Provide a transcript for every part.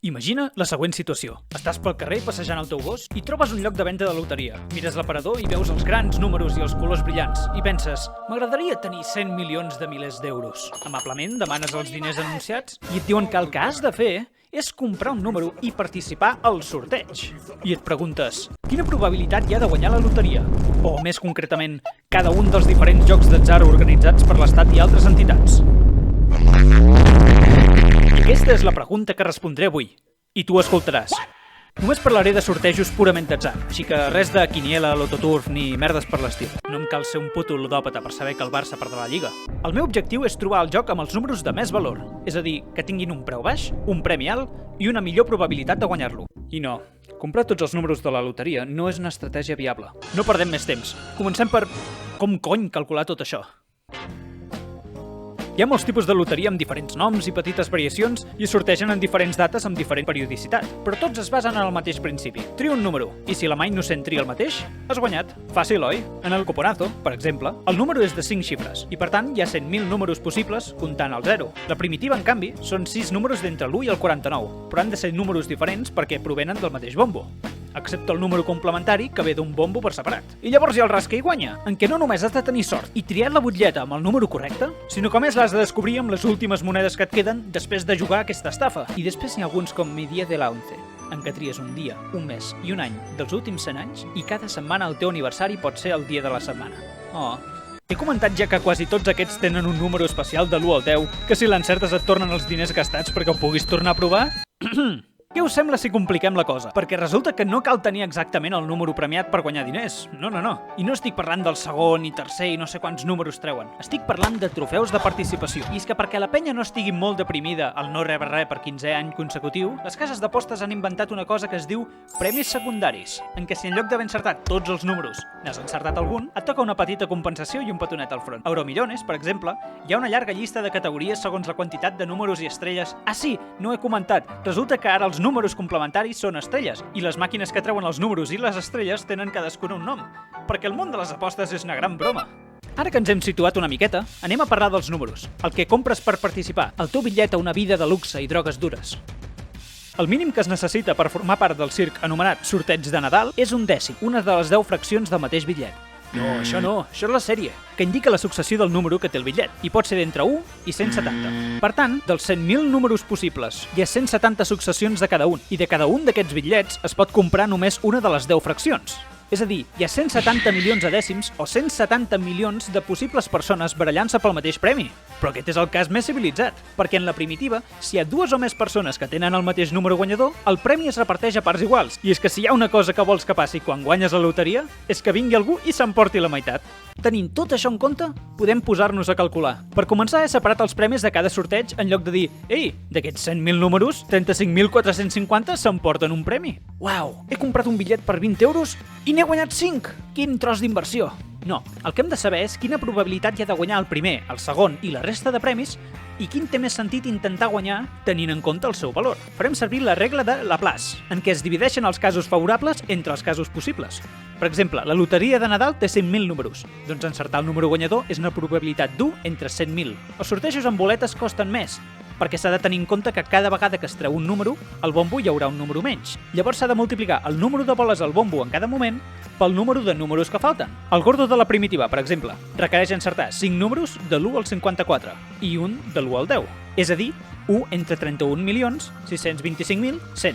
Imagina la següent situació. Estàs pel carrer passejant el teu gos i trobes un lloc de venda de loteria. Mires l'aparador i veus els grans números i els colors brillants i penses, m'agradaria tenir 100 milions de milers d'euros. Amablement demanes els diners anunciats i et diuen que el que has de fer és comprar un número i participar al sorteig. I et preguntes, quina probabilitat hi ha de guanyar la loteria? O, més concretament, cada un dels diferents jocs d'atzar organitzats per l'Estat i altres entitats? Aquesta és la pregunta que respondré avui. I tu escoltaràs. Només parlaré de sortejos purament d'atzar, així que res de quiniela, lototurf ni merdes per l'estil. No em cal ser un puto ludòpata per saber que el Barça perdrà la Lliga. El meu objectiu és trobar el joc amb els números de més valor, és a dir, que tinguin un preu baix, un premi alt i una millor probabilitat de guanyar-lo. I no, comprar tots els números de la loteria no és una estratègia viable. No perdem més temps. Comencem per... com cony calcular tot això? Hi ha molts tipus de loteria amb diferents noms i petites variacions i es sortegen en diferents dates amb diferent periodicitat, però tots es basen en el mateix principi. Tria un número, i si la mà innocent tria el mateix, has guanyat. Fàcil, oi? En el cuponazo, per exemple, el número és de 5 xifres, i per tant hi ha 100.000 números possibles comptant el 0. La primitiva, en canvi, són 6 números d'entre l'1 i el 49, però han de ser números diferents perquè provenen del mateix bombo, excepte el número complementari que ve d'un bombo per separat. I llavors hi ha el rasca i guanya, en què no només has de tenir sort i triar la butlleta amb el número correcte, sinó que a més l'has de descobrir amb les últimes monedes que et queden després de jugar aquesta estafa. I després n'hi ha alguns com Mi Dia de la Once, en què tries un dia, un mes i un any dels últims 100 anys i cada setmana el teu aniversari pot ser el dia de la setmana. Oh... He comentat ja que quasi tots aquests tenen un número especial de l'1 al 10, que si l'encertes et tornen els diners gastats perquè ho puguis tornar a provar? Què us sembla si compliquem la cosa? Perquè resulta que no cal tenir exactament el número premiat per guanyar diners. No. I no estic parlant del segon i tercer i no sé quants números treuen. Estic parlant de trofeus de participació. I és que perquè la penya no estigui molt deprimida al no rebre res per 15è any consecutiu, les cases d'apostes han inventat una cosa que es diu premis secundaris, en què si en lloc d'haver encertat tots els números n'has encertat algun, et toca una petita compensació i un petonet al front. A Euromillones, per exemple, hi ha una llarga llista de categories segons la quantitat de números i estrelles. Ah sí, no he comentat. Resulta que ara els números complementaris són estrelles i les màquines que treuen els números i les estrelles tenen cadascuna un nom, perquè el món de les apostes és una gran broma. Ara que ens hem situat una miqueta, anem a parlar dels números. El que compres per participar, el teu bitllet a una vida de luxe i drogues dures. El mínim que es necessita per formar part del circ anomenat sorteig de Nadal és un dècim, una de les 10 fraccions del mateix bitllet. No, això és la sèrie, que indica la successió del número que té el bitllet, i pot ser d'entre 1 i 170. Per tant, dels 100.000 números possibles, hi ha 170 successions de cada un, i de cada un d'aquests bitllets es pot comprar només una de les 10 fraccions. És a dir, hi ha 170 milions de dècims o 170 milions de possibles persones barallant-se pel mateix premi. Però aquest és el cas més civilitzat, perquè en la primitiva, si hi ha 2 o més persones que tenen el mateix número guanyador, el premi es reparteix a parts iguals. I és que si hi ha una cosa que vols que passi quan guanyes la loteria, és que vingui algú i s'emporti la meitat. Tenint tot això en compte, podem posar-nos a calcular. Per començar, he separat els premis de cada sorteig en lloc de dir «Ei, d'aquests 100.000 números, 35.450 s'emporten un premi». Uau, he comprat un bitllet per 20 euros i n'he guanyat 5! Quin tros d'inversió! No, el que hem de saber és quina probabilitat hi ha de guanyar el primer, el segon i la resta de premis i quin té més sentit intentar guanyar tenint en compte el seu valor. Farem servir la regla de Laplace, en què es divideixen els casos favorables entre els casos possibles. Per exemple, la loteria de Nadal té 100.000 números, doncs encertar el número guanyador és una probabilitat d'1 entre 100.000. Els sortejos amb boletes costen més, perquè s'ha de tenir en compte que cada vegada que es treu un número, al bombo hi haurà un número menys. Llavors s'ha de multiplicar el número de boles al bombo en cada moment pel número de números que falten. El gordo de la primitiva, per exemple, requereix encertar 5 números de l'1 al 54 i un de l'1 al 10, és a dir, 1 entre 31.625.100.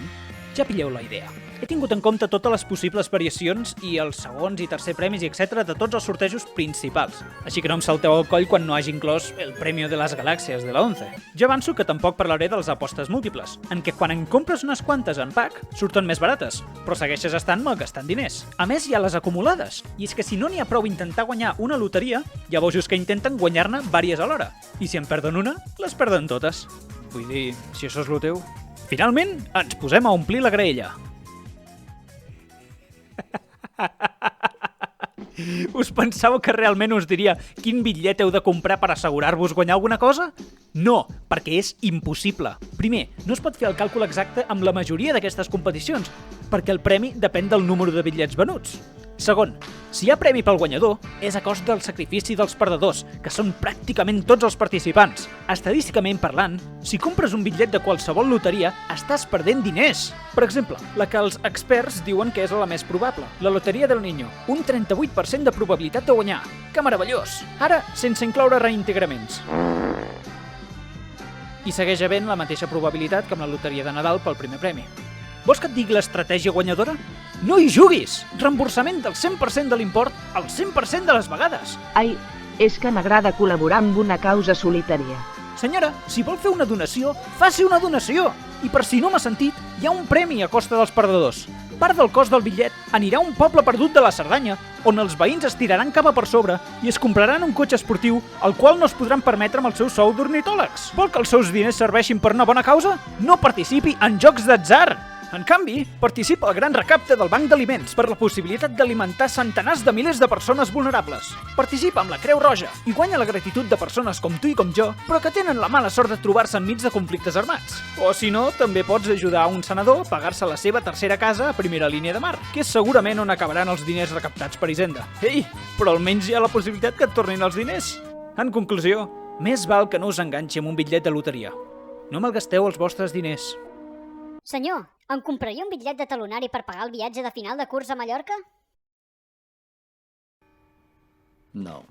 Ja pilleu la idea. He tingut en compte totes les possibles variacions i els segons i tercer premis i etc. de tots els sortejos principals. Així que no em salteu al coll quan no hagi inclòs el Premio de les Galàxies de la Once. Ja avanço que tampoc parlaré de les apostes múltiples, en què quan en compres unes quantes en pack surten més barates, però segueixes estant malgastant diners. A més, hi ha les acumulades, i és que si no n'hi ha prou intentar guanyar una loteria, hi ha bojos que intenten guanyar-ne vàries alhora, i si en perden una, les perden totes. Vull dir, si això és lo teu... Finalment, ens posem a omplir la graella. Us pensàveu que realment us diria quin bitllet heu de comprar per assegurar-vos guanyar alguna cosa? No, perquè és impossible. Primer, no es pot fer el càlcul exacte amb la majoria d'aquestes competicions, perquè el premi depèn del número de bitllets venuts. Segon, si hi ha premi pel guanyador, és a cost del sacrifici dels perdedors, que són pràcticament tots els participants. Estadísticament parlant, si compres un bitllet de qualsevol loteria, estàs perdent diners. Per exemple, la que els experts diuen que és la més probable, la Loteria del Niño, un 38% de probabilitat de guanyar. Que meravellós! Ara, sense incloure reintegraments. I segueix havent la mateixa probabilitat que amb la Loteria de Nadal pel primer premi. Vols que et digui l'estratègia guanyadora? No hi juguis! Reemborsament del 100% de l'import al 100% de les vegades! Ai, és que m'agrada col·laborar amb una causa solitària. Senyora, si vol fer una donació, faci una donació! I per si no m'ha sentit, hi ha un premi a costa dels perdedors. Part del cost del bitllet anirà a un poble perdut de la Cerdanya, on els veïns es tiraran cava per sobre i es compraran un cotxe esportiu al qual no es podran permetre amb el seu sou d'ornitòlegs. Vol que els seus diners serveixin per una bona causa? No participi en jocs d'atzar! En canvi, participa al gran recapte del Banc d'Aliments per la possibilitat d'alimentar centenars de milers de persones vulnerables. Participa amb la Creu Roja i guanya la gratitud de persones com tu i com jo, però que tenen la mala sort de trobar-se enmig de conflictes armats. O si no, també pots ajudar un senador a pagar-se la seva tercera casa a primera línia de mar, que és segurament on acabaran els diners recaptats per Hisenda. Ei, però almenys hi ha la possibilitat que et tornin els diners. En conclusió, més val que no us enganxi amb un bitllet de loteria. No malgasteu els vostres diners. Senyor, em compraria un bitllet de talonari per pagar el viatge de final de curs a Mallorca? No.